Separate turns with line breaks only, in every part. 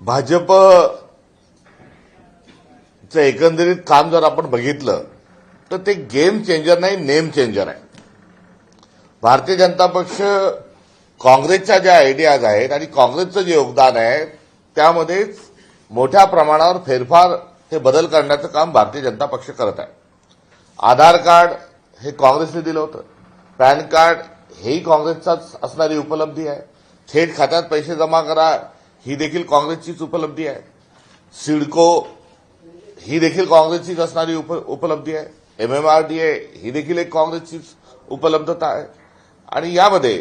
भाजपचं एकंदरीत काम जर आपण बघितलं तर ते गेम चेंजर नाही, नेम चेंजर आहे. भारतीय जनता पक्ष काँग्रेसच्या ज्या आयडियाज आहेत आणि काँग्रेसचं जे योगदान आहे त्यामध्येच मोठ्या प्रमाणावर फेरफार हे बदल करण्याचं काम भारतीय जनता पक्ष करत आहे. आधार कार्ड हे काँग्रेसने दिलं होतं, पॅन कार्ड हेही काँग्रेसचाच असणारी उपलब्धी आहे, थेट खात्यात पैसे जमा करा ही देखील काँग्रेसचीच उपलब्धी आहे, सिडको ही देखील काँग्रेसचीच असणारी उपलब्धी आहे, MMRDA ही देखील एक काँग्रेसचीच उपलब्धता आहे. आणि यामध्ये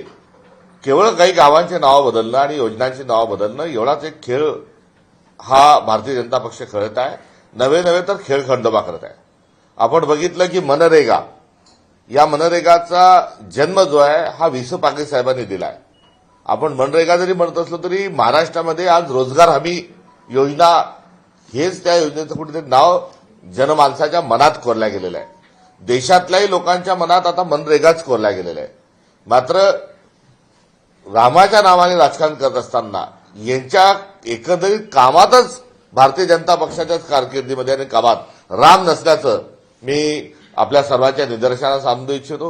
केवळ काही गावांचे नावं बदलणं आणि योजनांची नावं बदलणं एवढाच एक खेळ हा भारतीय जनता पक्ष खेळत आहे. नवे तर खेळ खंडोबा करत आहे. आपण बघितलं की मनरेगा, या मनरेगाचा जन्म जो आहे हा वि. स. पाटील साहेबांनी दिला आहे. आपण मनरेगा जरी म्हणत असलो तरी महाराष्ट्रामध्ये आज रोजगार हमी योजना हेच त्या योजनेचं कुठेतरी नाव जनमानसाच्या मनात कोरल्या गेलेलं आहे. देशातल्याही लोकांच्या मनात आता मनरेगाच कोरल्या गेलेलं आहे. मात्र रामाच्या नावाने राजकारण करत असताना यांच्या एकंदरीत कामातच भारतीय जनता पक्षाच्याच कारकिर्दीमध्ये आणि कामात राम नसल्याचं मी आपल्या सर्वांच्या निदर्शनास आणू इच्छितो.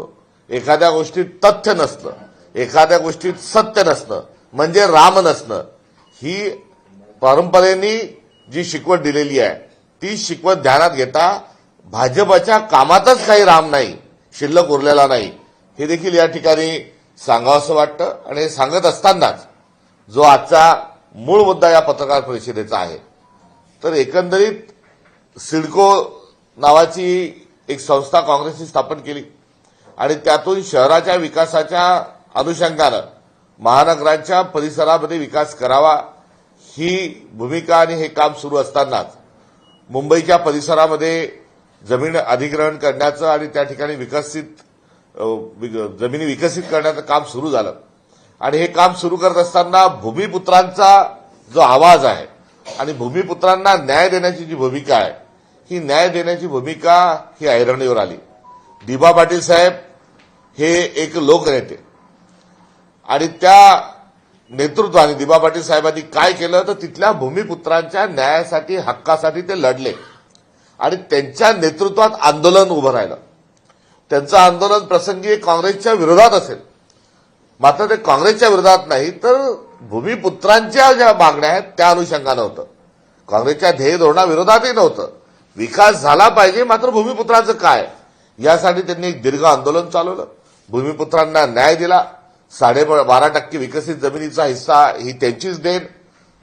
एखाद्या गोष्टीत तथ्य नसणं, एखाद्या गोष्टीत सत्य नसणं म्हणजे राम नसणं, ही परंपरेने जी शिकवण दिलेली आहे ती शिकवण ध्यानात घेता भाजपच्या कामातच काही राम नाही, शिल्लक उरलेला नाही, हे देखील या ठिकाणी सांगावंसं वाटतं. आणि हे सांगत असतानाच जो आजचा मूळ मुद्दा या पत्रकार परिषदेचा आहे, तर एकंदरीत सिडको नावाची एक संस्था काँग्रेसने स्थापन केली आणि त्यातून शहराच्या विकासाच्या अनुषंगानं महानगरांच्या परिसरामध्ये विकास करावा ही भूमिका आणि हे काम सुरू असतानाच मुंबईच्या परिसरामध्ये जमीन अधिग्रहण करण्याचं आणि त्या ठिकाणी जमिनी विकसित करण्याचं काम सुरू झालं. आणि हे काम सुरू करत असताना भूमिपुत्रांचा जो आवाज आहे आणि भूमिपुत्रांना न्याय देण्याची जी भूमिका आहे, ही न्याय देण्याची भूमिका ही ऐरणीवर आली. दिबा पाटील साहेब हे एक लोकनेते आणि त्या नेतृत्वाने दिबा पाटील साहेबांनी काय केलं तर तिथल्या भूमिपुत्रांच्या न्यायासाठी, हक्कासाठी ते लढले आणि त्यांच्या नेतृत्वात आंदोलन उभं राहिलं. त्यांचं आंदोलन प्रसंगी काँग्रेसच्या विरोधात असेल, मात्र ते काँग्रेसच्या विरोधात नाही तर भूमिपुत्रांच्या ज्या मागण्या आहेत त्या अनुषंगानं होतं. काँग्रेसच्या ध्येय धोरणाविरोधातही नव्हतं. विकास झाला पाहिजे, मात्र भूमिपुत्रांचं काय यासाठी त्यांनी एक दीर्घ आंदोलन चालवलं. भूमिपुत्रांना न्याय दिला. 12.5% विकसित जमिनीचा हिस्सा ही त्यांचीच देण.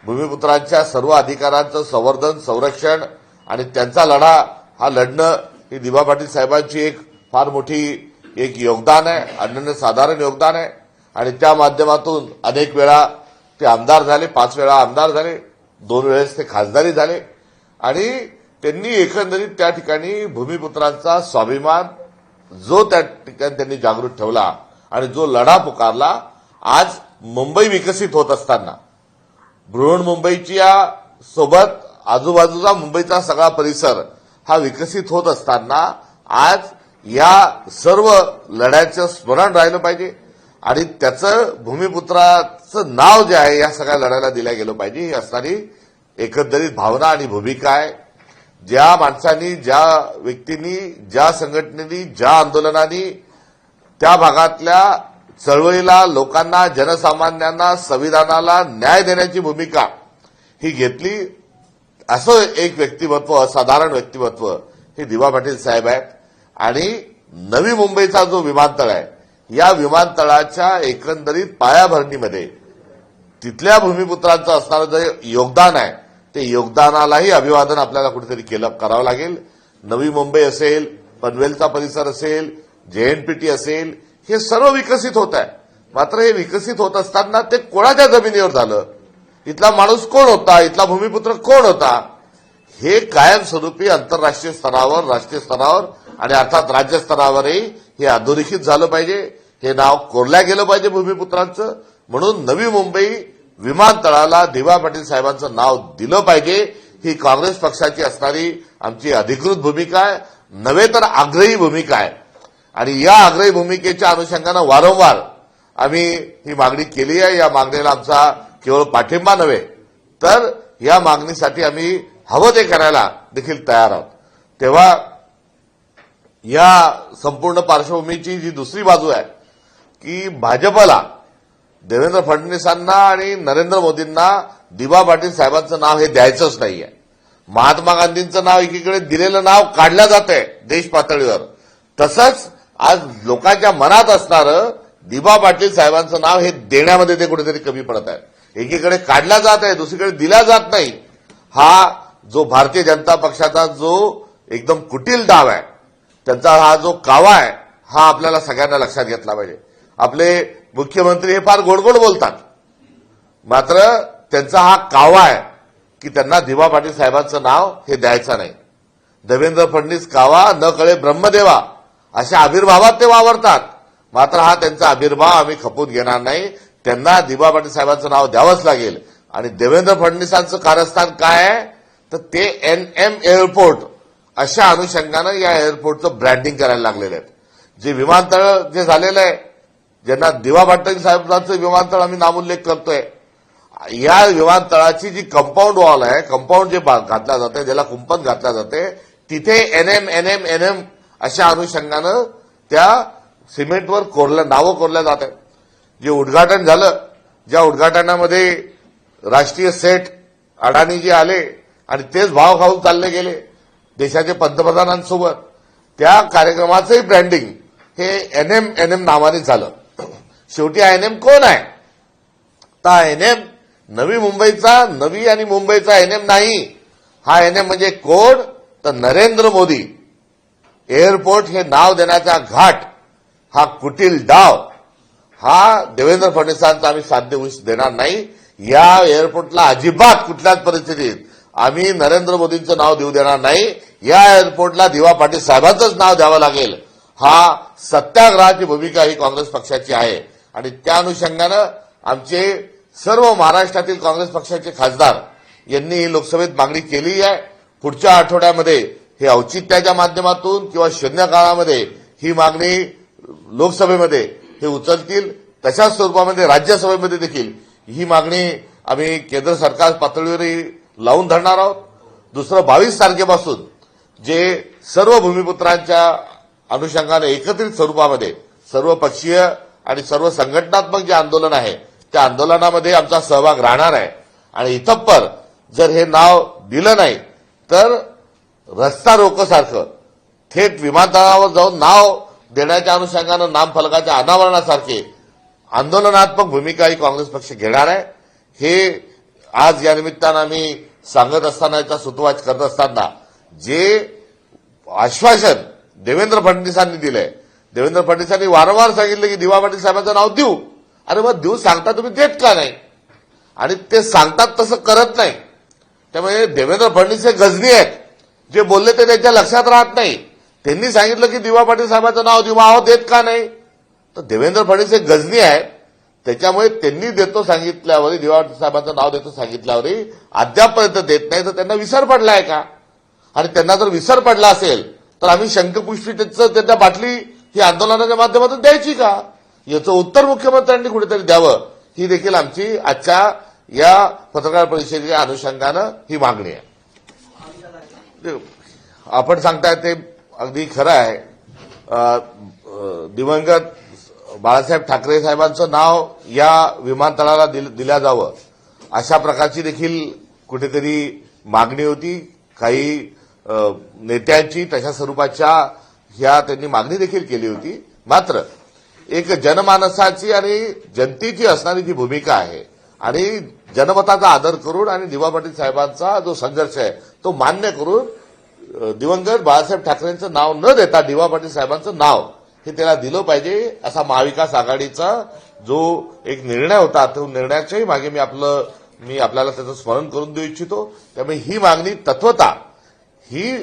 भूमिपुत्रांच्या सर्व अधिकारांचं संवर्धन, संरक्षण आणि त्यांचा लढा हा लढणं ही दिबा पाटील साहेबांची एक फार मोठी एक योगदान आहे, अनन्यसाधारण योगदान आहे. आणि त्या माध्यमातून अनेक वेळा ते आमदार झाले, 5 वेळा आमदार झाले, 2 वेळेस ते खासदारी झाले आणि त्यांनी एकंदरीत त्या ठिकाणी भूमिपुत्रांचा स्वाभिमान जो त्या ठिकाणी त्यांनी जागृत ठेवला आणि जो लढा पुकारला. आज मुंबई विकसित होत असताना बृहन्मुंबईच्या सोबत आजूबाजूचा मुंबईचा सगळा परिसर हा विकसित होत असताना आज या सर्व लढ्याचं स्मरण राहिलं पाहिजे आणि त्याचं भूमिपुत्राचं नाव जे आहे या सगळ्या लढ्याला दिलं गेलं पाहिजे, ही असणारी एकंदरीत भावना आणि भूमिका आहे. ज्या माणसांनी, ज्या व्यक्तींनी, ज्या संघटनेनी, ज्या आंदोलनांनी त्या भागातल्या चळवळीला, लोकांना, जनसामान्यांना, संविधानाला न्याय देण्याची भूमिका ही घेतली, असं एक व्यक्तिमत्व, असाधारण व्यक्तिमत्व हे दिबा पाटील साहेब आहेत. आणि नवी मुंबईचा जो विमानतळ आहे, या विमानतळाच्या एकंदरीत पायाभरणीमध्ये तिथल्या भूमिपुत्रांचं असणारं जे योगदान आहे ते योगदानालाही अभिवादन आपल्याला कुठेतरी करावं लागेल. नवी मुंबई असेल, पनवेलचा परिसर असेल, JNPT असेल, हे सर्व विकसित होत आहे. मात्र हे विकसित होत असताना ते कोणाच्या जमिनीवर झालं, इथला माणूस कोण होता, इथला भूमिपुत्र कोण होता, हे कायमस्वरूपी आंतरराष्ट्रीय स्तरावर, राष्ट्रीय स्तरावर आणि अर्थात राज्य स्तरावरही हे अधोरेखित झालं पाहिजे. हे नाव कोरल्या गेलं पाहिजे भूमिपुत्रांचं. म्हणून नवी मुंबई विमानतळाला दिबा पाटील साहेबांचं नाव दिलं पाहिजे, ही काँग्रेस पक्षाची असणारी आमची अधिकृत भूमिका आहे, नव्हे तर आग्रही भूमिका आहे. आणि या आग्रही भूमिकेच्या अनुषंगानं वारंवार आम्ही ही मागणी केली आहे. या मागणीला आमचा केवळ पाठिंबा नव्हे तर या मागणीसाठी आम्ही हवं ते करायला देखील तयार आहोत. तेव्हा या संपूर्ण पार्श्वभूमीची जी दुसरी बाजू आहे की भाजपला देवेंद्र फडणवीसांना आणि नरेंद्र मोदींना दिबा पाटील साहेबांचं नाव हे द्यायचंच नाहीये. महात्मा गांधींचं नाव एकीकडे दिलेलं नाव काढलं जातंय देश पातळीवर, तसंच आज लोकांच्या मनात असणारं दिबा पाटील साहेबांचं नाव हे देण्यामध्ये ते कुठेतरी कमी पडत आहे. एकीकडे काढला जात आहे, दुसरीकडे दिला जात नाही. हा जो भारतीय जनता पक्षाचा जो एकदम कुटील डाव आहे, त्यांचा हा जो कावा आहे, हा आपल्याला सगळ्यांना लक्षात घेतला पाहिजे. आपले मुख्यमंत्री हे फार गोडगोड बोलतात, मात्र त्यांचा हा कावा आहे की त्यांना दिबा पाटील साहेबांचं नाव हे द्यायचं नाही. देवेंद्र फडणवीस कावा न कळे ब्रह्मदेवा अशा आविर्भावात ते वावरतात, मात्र हा त्यांचा आविर्भाव आम्ही खपवून घेणार नाही. त्यांना दिबा पाटील साहेबांचं नाव द्यावंच लागेल. आणि देवेंद्र फडणवीसांचं कारस्थान काय आहे तर ते NM एअरपोर्ट अशा अनुषंगानं या एअरपोर्टचं ब्रँडिंग करायला लागलेलं आहे. जे विमानतळ जे झालेलं आहे, ज्यांना दिबा पाटील साहेबांचं विमानतळ आम्ही नामोल्लेख करतोय, या विमानतळाची जी कंपाऊंड वॉल आहे, कंपाऊंड जे घातलं जाते, ज्याला कुंपण घातलं जाते, तिथे NM अशा अनुषंगानं त्या सिमेंटवर नावं कोरल्या जात आहेत. जे उद्घाटन झालं, ज्या उद्घाटनामध्ये राष्ट्रीय सेठ अडाणी जी आले आणि तेच भाव खाऊन चालले गेले देशाचे पंतप्रधानांसोबत, त्या कार्यक्रमाचंही ब्रँडिंग हे NM नावाने झालं. शेवटी NM कोण आहे तर NM नवी आणि मुंबईचा NM नाही. हा NM म्हणजे कोण तर नरेंद्र मोदी एअरपोर्ट हे नाव देण्याचा घाट, हा कुटील डाव, हा देवेंद्र फडणवीसांचा आम्ही साध्य होऊ देणार नाही. या एअरपोर्टला अजिबात कुठल्याच परिस्थितीत आम्ही नरेंद्र मोदींचं नाव देऊ देणार नाही. या एअरपोर्टला दिबा पाटील साहेबांचंच नाव द्यावं लागेल. हा सत्याग्रहाची भूमिका ही काँग्रेस पक्षाची आहे. आणि त्या अनुषंगानं आमचे सर्व महाराष्ट्रातील काँग्रेस पक्षाचे खासदार यांनी ही लोकसभेत मागणी केली आहे. पुढच्या आठवड्यामध्ये हे औचित्याच्या माध्यमातून किंवा शून्य काळामध्ये ही मागणी लोकसभेमध्ये हे उचलतील. तशाच स्वरूपामध्ये राज्यसभेमध्ये देखील ही मागणी आम्ही केंद्र सरकार पातळीवरही लावून धरणार आहोत. दुसरं 22 तारखेपासून जे सर्व भूमिपुत्रांच्या अनुषंगाने एकत्रित स्वरूपामध्ये सर्व पक्षीय आणि सर्व संघटनात्मक जे आंदोलन आहे त्या आंदोलनामध्ये आमचा सहभाग राहणार आहे. आणि इतप्पर जर हे नाव दिलं नाही तर रस्ता रोकोसारखं थेट विमानतळावर जाऊन नाव देण्याच्या अनुषंगानं नामफलकाच्या अनावरणासारखे आंदोलनात्मक भूमिका ही काँग्रेस पक्ष घेणार आहे. हे आज या निमित्तानं आम्ही सांगत असताना, याचा सुतवाच करत असताना जे आश्वासन देवेंद्र फडणवीसांनी दिलंय, देवेंद्र फडणवीसांनी वारंवार सांगितलं की दिबा पाटील साहेबांचं नाव देऊ. अरे मग देऊ सांगता तुम्ही देत का नाही? आणि ते सांगतात तसं करत नाही. त्यामुळे देवेंद्र फडणवीस हे गजनी आहेत, जे बोलले ते त्यांच्या लक्षात राहत नाही. त्यांनी सांगितलं की दिबा पाटील साहेबांचं नाव देऊ, अहो देत का नाही? तर देवेंद्र फडणवीस हे गजनी आहेत, त्याच्यामुळे त्यांनी देतो सांगितल्यावरही, दिबा पाटील साहेबांचं नाव देतो सांगितल्यावरही अद्यापपर्यंत देत नाही. तर त्यांना विसर पडलाय का? आणि त्यांना जर विसर पडला असेल तर आम्ही शंखपुष्पी त्यांच्या बाटली ही आंदोलनाच्या माध्यमातून द्यायची का? याचं उत्तर मुख्यमंत्र्यांनी कुठेतरी द्यावं, ही देखील आमची आजच्या या पत्रकार परिषदेच्या अनुषंगानं ही मागणी आहे. आपण सांगताय ते अगदी खरं आहे. दिवंगत बाळासाहेब ठाकरे साहेबांचं नाव या विमानतळाला दिलं जावं अशा प्रकारची देखील कुठेतरी मागणी होती काही नेत्यांची. तशा स्वरूपाच्या ह्या त्यांनी मागणी देखील केली होती. मात्र एक जनमानसाची आणि जनतेची असणारी जी भूमिका आहे आणि जनमताचा आदर करून आणि दिबा पाटील साहेबांचा जो संघर्ष आहे तो मान्य करून दिवंगत बाळासाहेब ठाकरेंचं नाव न देता दिबा पाटील साहेबांचं नाव हे त्याला दिलं पाहिजे असा महाविकास आघाडीचा जो एक निर्णय होता, तो निर्णयाच्याही मागे मी आपल्याला त्याचं स्मरण करून देऊ इच्छितो. त्यामुळे ही मागणी तत्वता ही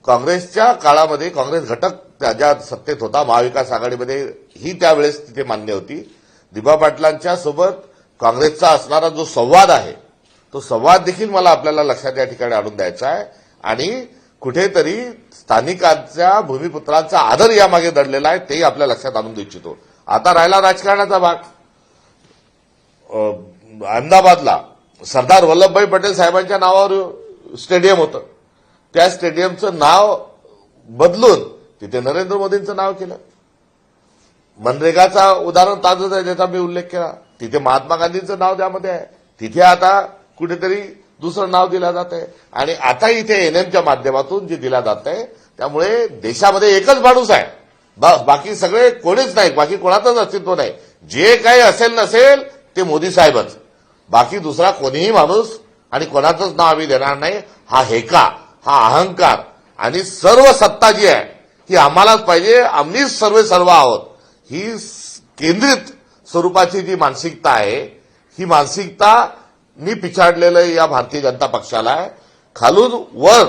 काँग्रेसच्या काळामध्ये काँग्रेस घटक ज्या सत्तेत होता महाविकास आघाडीमध्ये ही त्यावेळेस तिथे मान्य होती. दिबा पाटलांच्या सोबत काँग्रेसचा असणारा जो संवाद आहे तो संवाद देखील मला आपल्याला लक्षात या ठिकाणी आणून द्यायचा आहे. आणि कुठेतरी स्थानिकांच्या भूमिपुत्रांचा आदर यामागे दडलेला आहे तेही आपल्या लक्षात आणून देऊ इच्छितो. आता राहिला राजकारणाचा भाग. अहमदाबादला सरदार वल्लभभाई पटेल साहेबांच्या नावावर स्टेडियम होतं. त्या स्टेडियमचं नाव बदलून तिथे नरेंद्र मोदींचं नाव केलं. मनरेगाचा उदाहरण ताजच आहे, ज्याचा मी उल्लेख केला. तिथे महात्मा गांधींचं नाव त्यामध्ये आहे. तिथे आता कुठेतरी दुसरं नाव दिलं जात आहे. आणि आता इथे एनएमच्या माध्यमातून जे दिलं जात आहे, त्यामुळे देशामध्ये एकच माणूस आहे, बाकी सगळे कोणीच नाही, बाकी कोणाचंच अस्तित्व नाही. जे काही असेल नसेल ते मोदी साहेबच, बाकी दुसरा कोणीही माणूस आणि कोणाचंच नाव आम्ही देणार नाही. हा हेका, हा अहंकार आणि सर्व सत्ता जी आहे ही आम्हालाच पाहिजे, आम्हीच सर्व आहोत, ही केंद्रित स्वरूपाची जी मानसिकता आहे, ही मानसिकता पिछाडलेलं या भारतीय जनता पक्षाला आहे. खालून वर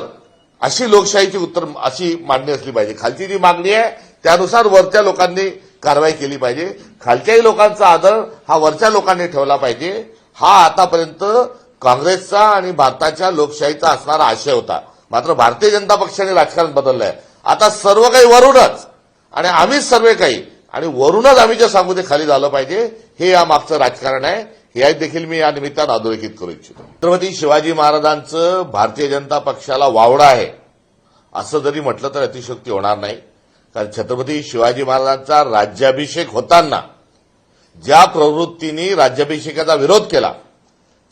अशी लोकशाहीची अशी मागणी असली पाहिजे. खालची जी मागणी आहे त्यानुसार वरच्या लोकांनी कारवाई केली पाहिजे. खालच्याही लोकांचा आदर हा वरच्या लोकांनी ठेवला पाहिजे. हा आतापर्यंत काँग्रेसचा आणि भारताच्या लोकशाहीचा असणारा आशय होता. मात्र भारतीय जनता पक्षाने राजकारण बदललंय. आता सर्व काही वरूनच आणि आम्हीच सर्व काही आणि वरूनच आम्ही जे सांगू ते खाली झालं पाहिजे, हे या मागचं राजकारण आहे. हे देखील मी या निमित्तानं अधोरेखित करू इच्छितो. छत्रपती शिवाजी महाराजांचं भारतीय जनता पक्षाला वावडं आहे असं जरी म्हटलं तर अतिशयोक्ती होणार नाही. कारण छत्रपती शिवाजी महाराजांचा राज्याभिषेक होताना ज्या प्रवृत्तीने राज्याभिषेकाचा विरोध केला,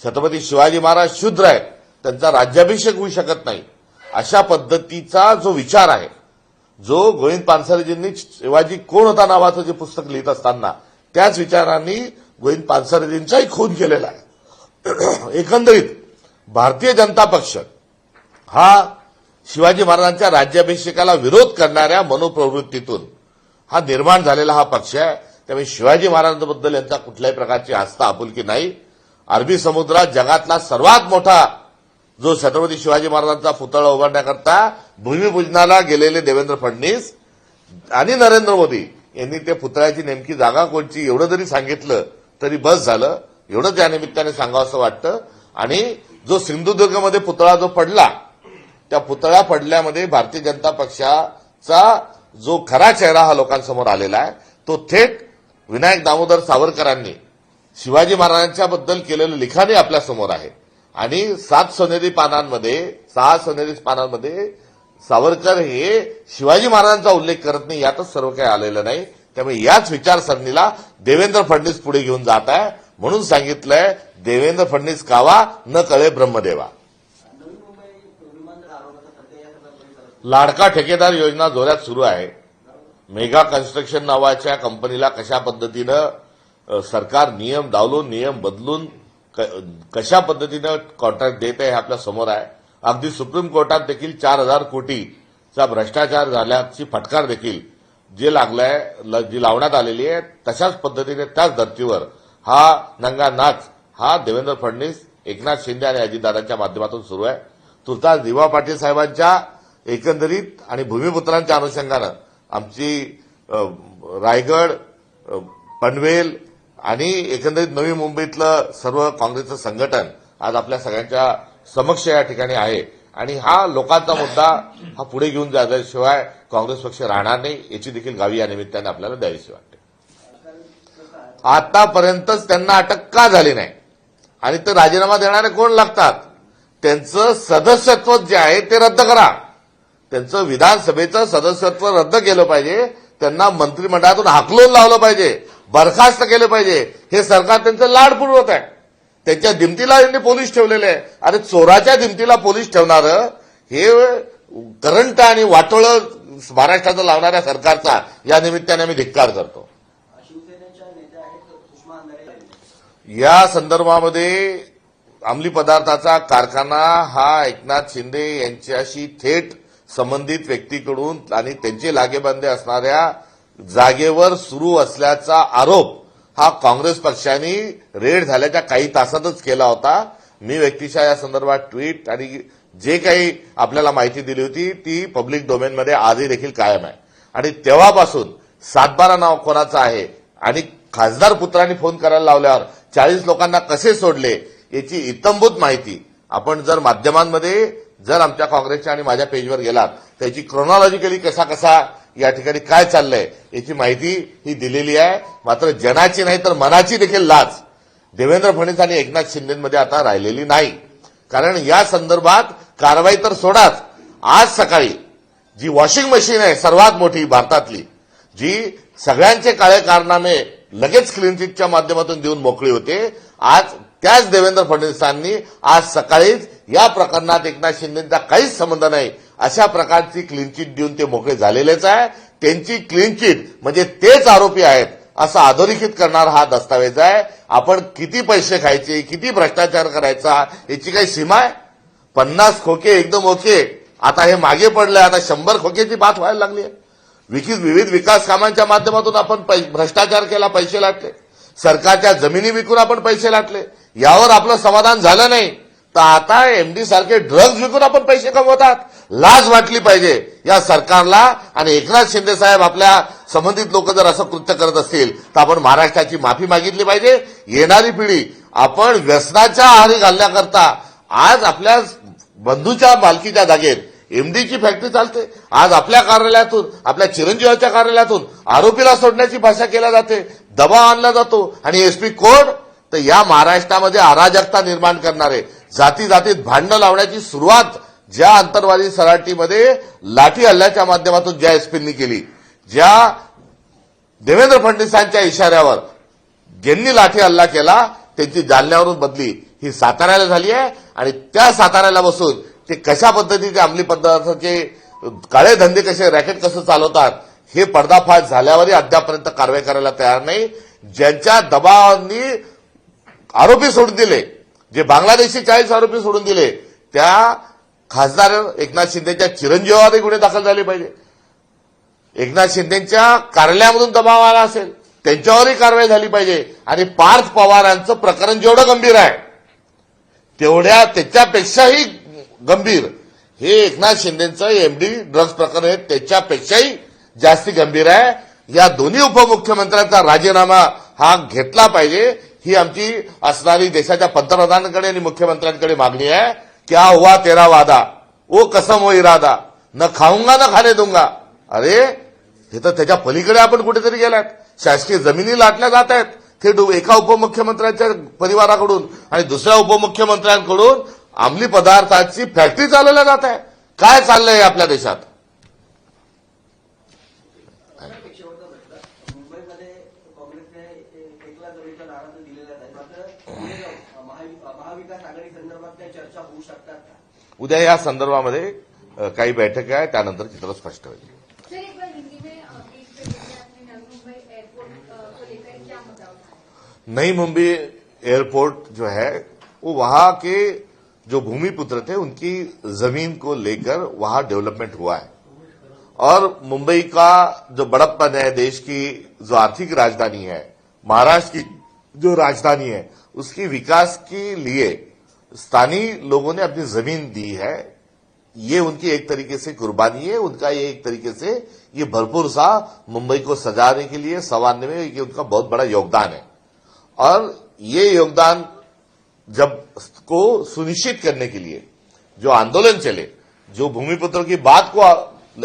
छत्रपती शिवाजी महाराज शूद्र आहेत, त्यांचा राज्याभिषेक होऊ शकत नाही, अशा पद्धतीचा जो विचार आहे, जो गोविंद पानसरेजींनी शिवाजी कोण होता नावाचं जे पुस्तक लिहित असताना त्याच विचारांनी गोविंद पानसरेजींचाही खून केलेला आहे. एकंदरीत भारतीय जनता पक्ष हा शिवाजी महाराजांच्या राज्याभिषेकाला विरोध करणाऱ्या मनोप्रवृत्तीतून हा निर्माण झालेला हा पक्ष आहे. त्यामुळे शिवाजी महाराजांबद्दल यांचा कुठल्याही प्रकारची आस्था आपुलकी नाही. अरबी समुद्रात जगातला सर्वात मोठा जो छत्रपती शिवाजी महाराजांचा पुतळा उभारण्याकरता भूमिपूजनाला गेलेले देवेंद्र फडणवीस आणि नरेंद्र मोदी यांनी त्या पुतळ्याची नेमकी जागा कोणची एवढं जरी सांगितलं तरी बस झालं. एवढंच या निमित्ताने सांगावंसं वाटतं. आणि जो सिंधुदुर्गमध्ये पुतळा जो पडला, त्या पुतळा पडल्यामध्ये भारतीय जनता पक्षाचा जो खरा चेहरा हा लोकांसमोर आलेला आहे, तो थेट विनायक दामोदर सावरकरांनी शिवाजी महाराजांच्याबद्दल केलेलं लिखाणही आपल्यासमोर आहे. आणि 6 सोनेरी पानांमध्ये सावरकर हे शिवाजी महाराजांचा उल्लेख करत नाही, यातच सर्व काही आलेलं नाही. त्यामुळे याच विचारसरणीला देवेंद्र फडणवीस पुढे घेऊन जात आहे. म्हणून सांगितलंय, देवेंद्र फडणवीस कावा न कळे ब्रह्मदेवा. लाडका ठेकेदार योजना जोरात सुरू आहे. मेगा कन्स्ट्रक्शन नावाच्या कंपनीला कशा पद्धतीनं सरकार नियम डावलून नियम बदलून कशा पद्धतीनं कॉन्ट्रॅक्ट देत आहे हे आपल्या समोर आहे. अगदी सुप्रीम कोर्टात देखील 4,000 कोटीचा भ्रष्टाचार झाल्याची फटकार देखील जी लावण्यात आलेली आहे, तशाच पद्धतीने त्याच धर्तीवर हा नंगा नाच हा देवेंद्र फडणवीस, एकनाथ शिंदे आणि अजितदादांच्या माध्यमातून सुरू आहे. तुर्तास दिवा पाटील साहेबांच्या एकंदरीत आणि भूमिपुत्रांच्या अनुषंगानं आमची रायगड, पनवेल आणि एकंदरीत नवी मुंबईतलं सर्व काँग्रेसचं संघटन आज आपल्या सगळ्यांच्या समक्ष या ठिकाणी आहे. आणि हा लोकांचा मुद्दा हा पुढे घेऊन जाण्याशिवाय काँग्रेस पक्ष राहणार नाही, याची देखील गावी या निमित्ताने आपल्याला द्यावीशी वाटते. आतापर्यंतच त्यांना अटक का झाली नाही आणि ते राजीनामा देणारे कोण लागतात? त्यांचं सदस्यत्व जे आहे ते रद्द करा. त्यांचं विधानसभेचं सदस्यत्व रद्द केलं पाहिजे. त्यांना मंत्रिमंडळातून हाकलून लावलं पाहिजे, बरखास्त केलं पाहिजे. हे सरकार त्यांचं लाड पुरवत आहे. त्यांच्या दिमतीला त्यांनी पोलीस ठेवलेले आहे. अरे चोराच्या दिमतीला पोलीस ठेवणारं हे करंट आणि वाटोळं महाराष्ट्राचं लावणाऱ्या सरकारचा या निमित्ताने आम्ही धिक्कार करतो. या संदर्भामध्ये अंमली पदार्थाचा कारखाना हा एकनाथ शिंदे यांच्याशी थेट संबंधित व्यक्तीकडून आणि त्यांचे लागेबांधे असणाऱ्या जागेवर सुरू असल्याचा आरोप हा काँग्रेस पक्षाने रेड झाल्याच्या काही तासातच केला होता. मी व्यक्तिशः या संदर्भात ट्विट आणि जे काही आपल्याला माहिती दिली होती ती पब्लिक डोमेनमध्ये आजही देखील कायम आहे. आणि तेव्हापासून 7/12 नाव कोणाचं आहे आणि खासदार पुत्रांनी फोन करायला लावल्यावर 40 लोकांना कसे सोडले याची इत्थंभूत माहिती आपण जर माध्यमांमध्ये जर आमच्या काँग्रेसच्या आणि माझ्या पेजवर गेलात त्याची क्रोनॉलॉजिकली कसा या ठिकाणी काय चाललंय याची माहिती ही दिलेली आहे. मात्र जनाची नाही तर मनाची देखील लाच देवेंद्र फडणवीस आणि एकनाथ शिंदेमध्ये आता राहिलेली नाही. कारण या संदर्भात कारवाई तर सोडाच, आज सकाळी जी वॉशिंग मशीन आहे सर्वात मोठी भारतातली, जी सगळ्यांचे काळे कारनामे लगेच क्लीन चिटच्या माध्यमातून देऊन मोकळी होते, आज त्याच देवेंद्र फडणवीसांनी आज सकाळीच या प्रकरणात एकनाथ शिंदेचा काहीच संबंध नाही अशा प्रकारची क्लीन चिट देऊन ते मोकळे झालेलेच आहे. त्यांची क्लीन चिट म्हणजे तेच आरोपी आहेत असं अधोरेखित करणारा हा दस्तावेज आहे. आपण किती पैसे खायचे, किती भ्रष्टाचार करायचा याची काही सीमा आहे? 50 खोके एकदम ओके, आता हे मागे पडलंय, आता 100 खोक्याची बात व्हायला लागली आहे. विविध विकास कामांच्या माध्यमातून आपण भ्रष्टाचार केला, पैसे लाटले, सरकारच्या जमिनी विकून आपण पैसे लाटले, यावर आपलं समाधान झालं नाही तर आता एमडी सारखे ड्रग्ज विकून आपण पैसे कमवतात. लाज वाटली पाहिजे या सरकारला. आणि एकनाथ शिंदे साहेब आपल्या संबंधित लोक जर असं कृत्य करत असतील तर आपण महाराष्ट्राची माफी मागितली पाहिजे. येणारी पिढी आपण व्यसनाच्या आहारी घालण्याकरता आज आपल्या बंधूच्या मालकीच्या जागेत एमडीची फॅक्टरी चालते. आज आपल्या कार्यालयातून, आपल्या चिरंजीवाच्या कार्यालयातून आरोपीला सोडण्याची भाषा केल्या जाते, दबाव आणला जातो. आणि एसपी कोण तर या महाराष्ट्रामध्ये अराजकता निर्माण करणारे, जाती जातीत भांडणं लावण्याची सुरुवात ज्या अंतरवादी सराटीमध्ये लाठी हल्ल्याच्या माध्यमातून ज्या एसपींनी केली, ज्या देवेंद्र फडणवीसांच्या इशाऱ्यावर ज्यांनी लाठी हल्ला केला त्यांची जालन्यावरून बदली ही साताऱ्याला झाली आहे. आणि त्या साताऱ्याला बसून ते कशा पद्धतीचे अंमली पदार्थाचे काळे धंदे कसे, रॅकेट कसं चालवतात हे पर्दाफाश झाल्यावरही अद्यापर्यंत कारवाई करायला तयार नाही. ज्यांच्या दबावांनी आरोपी सोडून दिले, जे बांगलादेशी 40 आरोपी सोडून दिले, त्या खासदार एकनाथ शिंदेच्या चिरंजीवावरही गुन्हे दाखल झाले पाहिजे. एकनाथ शिंदेच्या कार्यालयामधून दबाव आला असेल त्यांच्यावरही कारवाई झाली पाहिजे. आणि पार्थ पवारांचं प्रकरण जेवढं गंभीर आहे तेवढ्या त्याच्यापेक्षाही गंभीर हे एकनाथ शिंदेचं एमडी ड्रग्ज प्रकरण आहे, त्याच्यापेक्षाही जास्ती गंभीर आहे. या दोन्ही उपमुख्यमंत्र्यांचा राजीनामा हा घेतला पाहिजे ही आमची असणारी देशाच्या पंतप्रधानांकडे आणि मुख्यमंत्र्यांकडे मागणी आहे. क्या हुआ तेरा वादा, वो कसम वो इरादा, न खाऊंगा न खाने दूंगा. अरे हे तर त्याच्या पलीकडे आपण कुठेतरी गेलात. शासकीय जमिनी लाटल्या जात आहेत थेट एका उपमुख्यमंत्र्यांच्या परिवाराकडून आणि दुसऱ्या उपमुख्यमंत्र्यांकडून अंमली पदार्थाची फॅक्टरी चालवल्या जात आहे. काय चाललंय आपल्या देशात?
मुंबईमध्ये काँग्रेसने 1 लाख जमिनीचा नारा तर दिलेला आहे, मात्र महाविकास आघाडी संदर्भात त्या चर्चा होऊ शकतात का?
उद्या या संदर्भामध्ये काही बैठक आहे, त्यानंतर चित्र स्पष्ट होईल.
सर एक बार हिंदी में नई मुंबई एयरपोर्ट को लेकर क्या मुद्दा उठाया?
नई मुंबई एयरपोर्ट जो है वो वहां के जो भूमिपुत्र थे उनकी जमीन को लेकर वहां डेवलपमेंट हुआ है. और मुंबई का जो बड़प्पन है, देश की जो आर्थिक राजधानी है, महाराष्ट्र की जो राजधानी है, उसकी विकास के लिए स्थानीय लोगों ने अपनी जमीन दी है. ये उनकी एक तरीके से कुर्बानी है, उनका ये एक तरीके से ये भरपूर सा मुंबई को सजाने के लिए, संवारने में ये उनका बहुत बड़ा योगदान है. और ये योगदान जब को सुनिश्चित करने के लिए जो आंदोलन चले, जो भूमिपुत्रों की बात को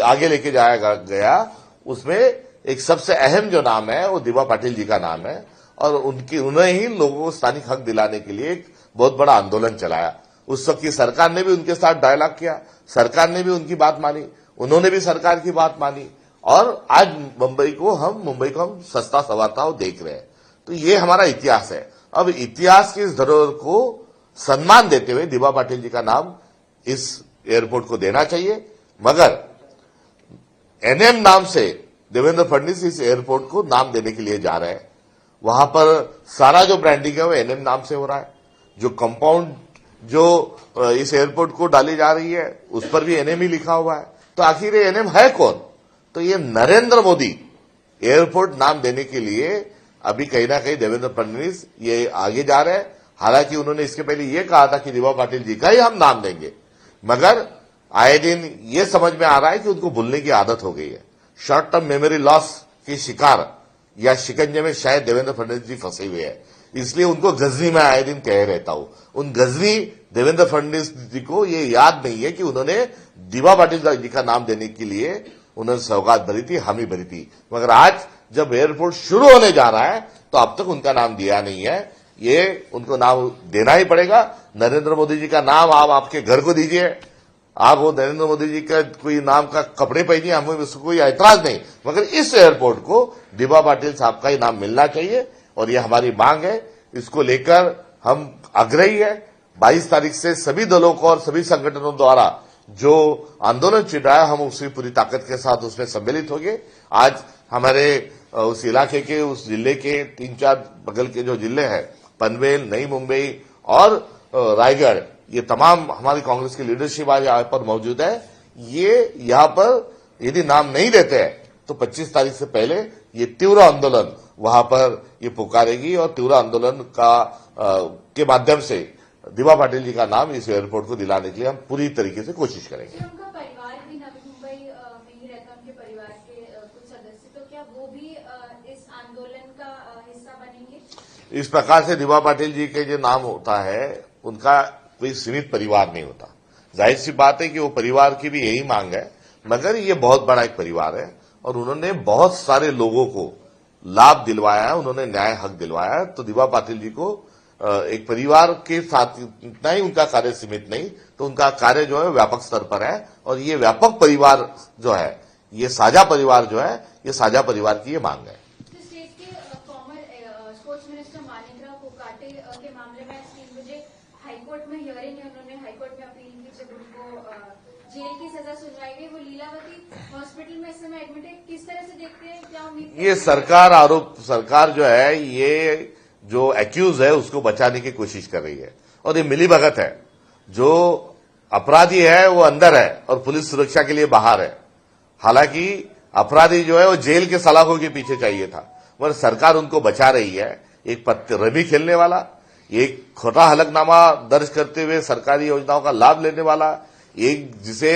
आगे लेके जाया गया, उसमें एक सबसे अहम जो नाम है वो दिवा पाटिल जी का नाम है. और उन्हें ही लोगों को स्थानिक हक दिलाने के लिए एक बहुत बड़ा आंदोलन चलाया. उस वक्त की सरकार ने भी उनके साथ डायलॉग किया, सरकार ने भी उनकी बात मानी, उन्होंने भी सरकार की बात मानी. और आज मुंबई को हम सस्ता संवारता हुआ देख रहे हैं. तो ये हमारा इतिहास है. अब इतिहास की इस धरोहर को सम्मान देते हुए दिवा पाटिल जी का नाम इस एयरपोर्ट को देना चाहिए. मगर एनएम नाम से देवेंद्र फडणवीस इस एयरपोर्ट को नाम देने के लिए जा रहे हैं. वहां पर सारा जो ब्रांडिंग है वो एनएम नाम से हो रहा है. जो कंपाउंड जो इस एयरपोर्ट को डाली जा रही है उस पर भी एनएम ही लिखा हुआ है. तो आखिर ये एनएम है कौन? तो ये नरेंद्र मोदी एयरपोर्ट नाम देने के लिए अभी कहीं ना कहीं देवेंद्र फडणवीस ये आगे जा रहे हैं. हालांकि उन्होंने इसके पहले ये कहा था कि दिवा पाटिल जी का ही हम नाम देंगे, मगर आए दिन ये समझ में आ रहा है कि उनको भूलने की आदत हो गई है. शॉर्ट टर्म मेमोरी लॉस की शिकार या शिकंजे में शायद देवेंद्र फडणवीस जी फंसे हुए हैं. इसलिए उनको गजनी में आए दिन कह रहता हूं. उन गजनी देवेंद्र फडणवीस जी को ये याद नहीं है कि उन्होंने दिवा पाटिल जी का नाम देने के लिए उन्होंने सौगात भरी थी, हामी भरी थी. मगर आज जब एयरपोर्ट शुरू होने जा रहा है तो अब तक उनका नाम दिया नहीं है. ये उनको नाम देना ही पड़ेगा। नरेंद्र मोदी जी का नाम आप आपके घर को दीजिए, आप वो नरेंद्र मोदी जी का कोई नाम का कपड़े पहनिए, हमें उसको कोई ऐतराज नहीं, मगर इस एयरपोर्ट को दिबा पाटिल साहब का ही नाम मिलना चाहिए और ये हमारी मांग है। इसको लेकर हम आग्रही है। 22 तारीख से सभी दलों को और सभी संगठनों द्वारा जो आंदोलन छिड़ रहा है, हम उसकी पूरी ताकत के साथ उसमें सम्मिलित होंगे। आज हमारे उस इलाके के, उस जिले के 3-4 बगल के जो जिले हैं, पनवेल, नई मुंबई और रायगढ़, ये तमाम हमारी कांग्रेस की लीडरशिप आज यहाँ पर मौजूद है। ये यहाँ पर यदि नाम नहीं देते हैं तो 25 तारीख से पहले ये तीव्र आंदोलन वहां पर ये पुकारेगी और तीव्र आंदोलन के माध्यम से दिबा पाटिल जी का नाम इस एयरपोर्ट को दिलाने के लिए हम पूरी तरीके से कोशिश करेंगे।
उनका परिवार भी नवी मुंबई में ही रहता, उनके परिवार के कुछ सदस्य, तो क्या वो भी इस आंदोलन का हिस्सा बनेंगे?
इस प्रकार से दिबा पाटिल जी के जो नाम होता है, उनका कोई सीमित परिवार नहीं होता। जाहिर सी बात है कि वो परिवार की भी यही मांग है, मगर ये बहुत बड़ा एक परिवार है और उन्होंने बहुत सारे लोगों को लाभ दिलवाया है, उन्होंने न्याय हक दिलवाया है। तो दिबा पाटिल जी को एक परिवार के साथ इतना ही उनका कार्य सीमित नहीं, तो उनका कार्य जो है व्यापक स्तर पर है और ये व्यापक परिवार जो है, ये साझा परिवार जो है, ये साझा परिवार की ये मांग है।
स्टेट के former sports minister Manikrao Kokate के मामले में आज 3 बजे हाईकोर्ट में हियरिंग है। उन्होंने हाईकोर्ट में अपील की जब उनको जेल की सजा सुनाई गई। वो लीलावती हॉस्पिटल में इस समय एडमिट है। किस तरह से देखते हैं, क्या उम्मीद?
ये सरकार जो है, ये जो एक्यूज है उसको बचाने की कोशिश कर रही है और ये मिलीभगत है। जो अपराधी है वो अंदर है और पुलिस सुरक्षा के लिए बाहर है। हालांकि अपराधी जो है वो जेल के सलाखों के पीछे चाहिए था, मगर सरकार उनको बचा रही है। एक रमी खेलने वाला, एक खोटा हलफनामा दर्ज करते हुए सरकारी योजनाओं का लाभ लेने वाला, एक जिसे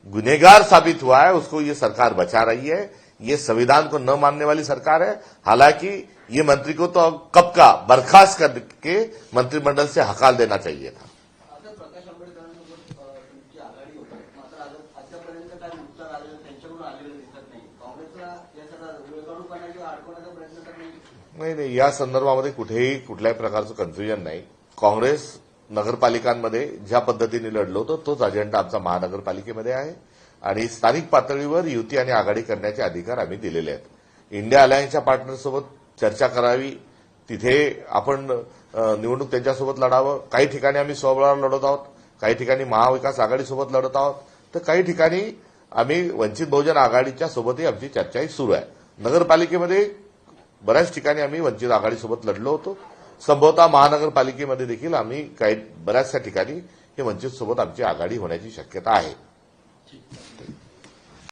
गुनहगार साबित हुआ है, उसको ये सरकार बचा रही है। ये संविधान को न मानने वाली सरकार है। हालांकि ये मंत्री को तो कब का बर्खास्त करके मंत्रिमंडल से हकाल देना चाहिए था।
आता प्रकाश आंबेडकरांसोबत तुमची आघाडी होती, मात्र आतापर्यंत काय उत्तर आलेलं त्यांच्याकडून आलेलं दिसत नाही. काँग्रेसला या सगळा वेळकाढूपणा किंवा अडकवण्याचा प्रयत्न तर नाही?
नाही, या संदर्भामध्ये कुठल्याही प्रकारचं कन्फ्युजन नाही. काँग्रेस नगरपालिकांमध्ये ज्या पद्धतीने लढलो होतो तोच अजेंडा आमचा महानगरपालिकेमध्ये आहे आणि स्थानिक पातळीवर युती आणि आघाडी करण्याचे अधिकार आम्ही दिलेले आहेत. इंडिया अलायन्सच्या पार्टनरसोबत चर्चा करावी, तिथे आपण निवडणूक त्यांच्यासोबत लढावं. काही ठिकाणी आम्ही स्वबळावर लढत आहोत, काही ठिकाणी महाविकास आघाडीसोबत लढत आहोत, तर काही ठिकाणी आम्ही वंचित बहुजन आघाडीच्या सोबतही आमची चर्चाही सुरू आहे. नगरपालिकेमध्ये बऱ्याच ठिकाणी आम्ही वंचित आघाडीसोबत लढलो होतो. संभवतः महानगरपालिकेमध्ये देखील आम्ही बऱ्याचशा ठिकाणी हे वंचित सोबत आमची आघाडी होण्याची शक्यता आहे.